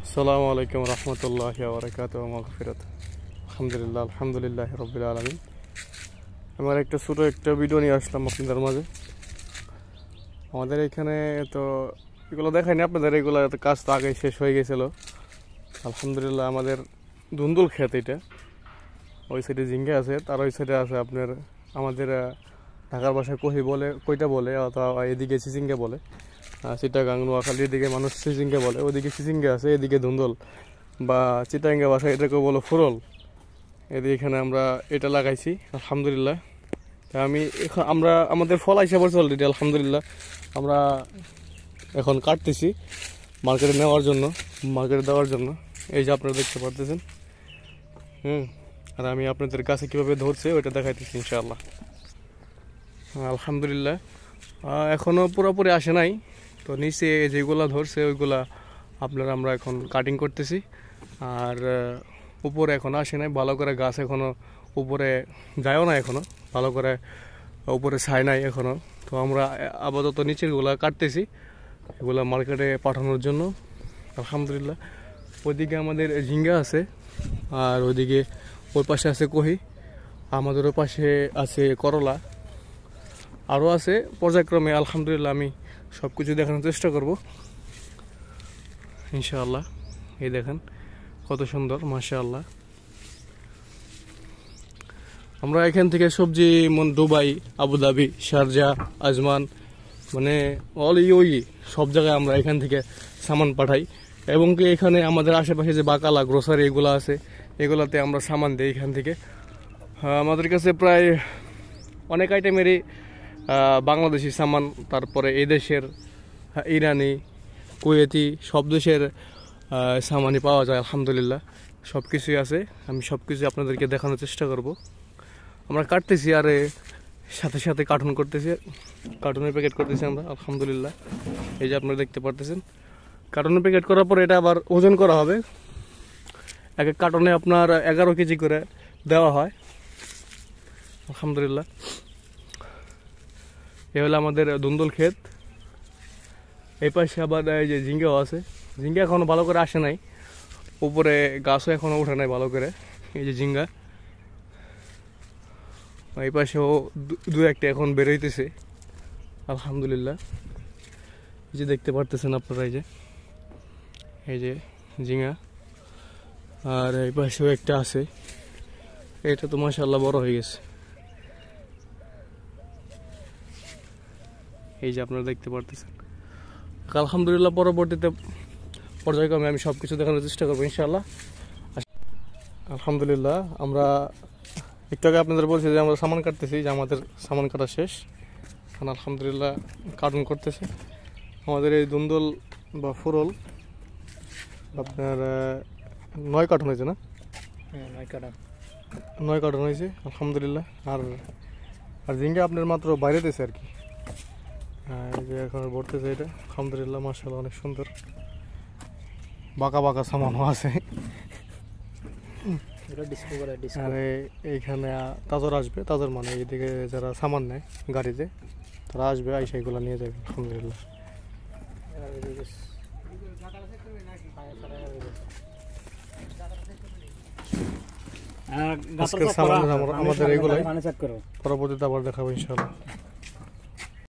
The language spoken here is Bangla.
আসসালামু আলাইকুম রহমতুল্লাহি ওয়া বারাকাতুহু ওয়া মাগফিরাত। আলহামদুলিল্লাহ আলহামদুলিল্লাহি রাব্বিল আলামিন। আমার ছোট একটা ভিডিও নিয়ে আসলাম আপনাদের মাঝে। আমাদের এখানে তো এগুলো দেখাইনি আপনাদের, এগুলো কাজ তো আগে শেষ হয়ে গেছিল আলহামদুলিল্লাহ। আমাদের ধুন্দুল ক্ষেত, এটা ওই সাইডে ঝিঙ্গা আছে, তার ওই সাইডে আছে আপনার আমাদের ঢাকার ভাষায় কইটা বলে, অথবা এদিকে চিচিঙ্গা বলে। চিটাগাং নোয়াখালীর এদিকে মানুষ চিচিঙ্গা বলে, ওদিকে চিচিঙ্গা আছে, এদিকে ধুন্দুল বা চিটাঙ্গা ভাষায় এটাকে বলো ফুরল। এদিকে এখানে আমরা এটা লাগাইছি আলহামদুলিল্লাহ। আমরা আমাদের ফল আইসা পড়ছে অলরেডি আলহামদুলিল্লাহ। আমরা এখন কাটতেছি মার্কেটে নেওয়ার জন্য, মার্কেটে দেওয়ার জন্য। এই যে আপনারা দেখতে পারতেছেন। আর আমি আপনাদের কাছে কীভাবে ধরছে ওইটা দেখাইতেছি ইনশাআল্লাহ। আলহামদুলিল্লাহ এখনও পুরোপুরি আসে নাই, তো নিচে যেগুলা ধরছে ওইগুলা আমরা এখন কাটিং করতেছি। আর উপরে এখন আসে নাই, ভালো করে গাছ এখনও উপরে যায়ও না, এখনও ভালো করে উপরে ছায় নাই এখনও। তো আমরা আপাতত নিচেরগুলা কাটতেছি, এগুলা মার্কেটে পাঠানোর জন্য আলহামদুলিল্লাহ। ওইদিকে আমাদের ঝিঙ্গা আছে, আর ওইদিকে ওই পাশে আছে কহি, আমাদের ওই পাশে আছে করলা, আরও আছে পর্যায়ক্রমে আলহামদুলিল্লাহ। আমি সব কিছু দেখানোর চেষ্টা করব ইনশাআল্লাহ। এই দেখেন কত সুন্দর মাশাআল্লাহ। আমরা এখান থেকে সবজি দুবাই, আবুধাবি, শারজা, আজমান, মানে সব জায়গায় আমরা এখান থেকে সামান পাঠাই। এবং কি এখানে আমাদের আশেপাশে যে বাকালা গ্রোসারি এগুলো আছে, এগুলাতে আমরা সামান দিই এখান থেকে। আমাদের কাছে প্রায় অনেক আইটেমেরই বাংলাদেশি সামান, তারপরে এই দেশের ইরানি, কুয়েতি, সব দেশের সামানই পাওয়া যায় আলহামদুলিল্লাহ। সব কিছুই আছে, আমি সব কিছু আপনাদেরকে দেখানোর চেষ্টা করব। আমরা কাটতেছি আর সাথে সাথে কার্টুন করতেছি, কার্টুনের প্যাকেট করতেছি আমরা আলহামদুলিল্লাহ। এই যে আপনারা দেখতে পারতেছেন, কার্টুনের প্যাকেট করার পর এটা আবার ওজন করা হবে। এক এক কার্টুনে আপনার 11 কেজি করে দেওয়া হয় আলহামদুলিল্লাহ। এ হলো আমাদের ধুন্দুল ক্ষেত। এই পাশে আবার এই যে ঝিঙ্গাও আছে, ঝিঙ্গা এখনো ভালো করে আসে নাই, উপরে গাছও এখনো ওঠে নাই ভালো করে। এই যে ঝিঙ্গা, এই পাশেও দু একটা এখন বেরোইতেছে আলহামদুলিল্লাহ। এই যে দেখতে পারতেছেন আপনারা, এই যে ঝিঙ্গা। আর এই পাশেও একটা আছে, এটা তো মাশাআল্লাহ বড় হয়ে গেছে। এই যে আপনারা দেখতে পারতেছেন আলহামদুলিল্লাহ। পরবর্তীতে পর্যায়ক্রমে আমি সব কিছু দেখানোর চেষ্টা করবো ইনশাআল্লাহ আলহামদুলিল্লাহ। আমরা একটু আগে আপনাদের বলছি যে আমরা সামান কাটতেছি, যে আমাদের সামান কাটা শেষ, এখন আলহামদুলিল্লাহ কার্টুন করতেছে। আমাদের এই ধুন্দুল বা ফুরল আপনার 9 কার্টুন হয়েছে না? 9 কার্টুন হয়েছে আলহামদুলিল্লাহ। আর ঝিঙ্গা আপনার মাত্র বাইরেতেছে আর কি। এই যে এখন ভরতেছে এটা আলহামদুলিল্লাহ মাশাআল্লাহ, অনেক সুন্দর। বাঁকা বাঁকা সামানও আছে। আর এইখানে তাজর আসবে, তাজর মানে এইদিকে যারা সামান নেয় গাড়িতে, তারা আসবে, আইসা এগুলো নিয়ে যাবে আলহামদুলিল্লাহ। আজকের সামান আমাদের এগুলোই, পরবর্তীতে আবার দেখাবো ইনশাআল্লাহ।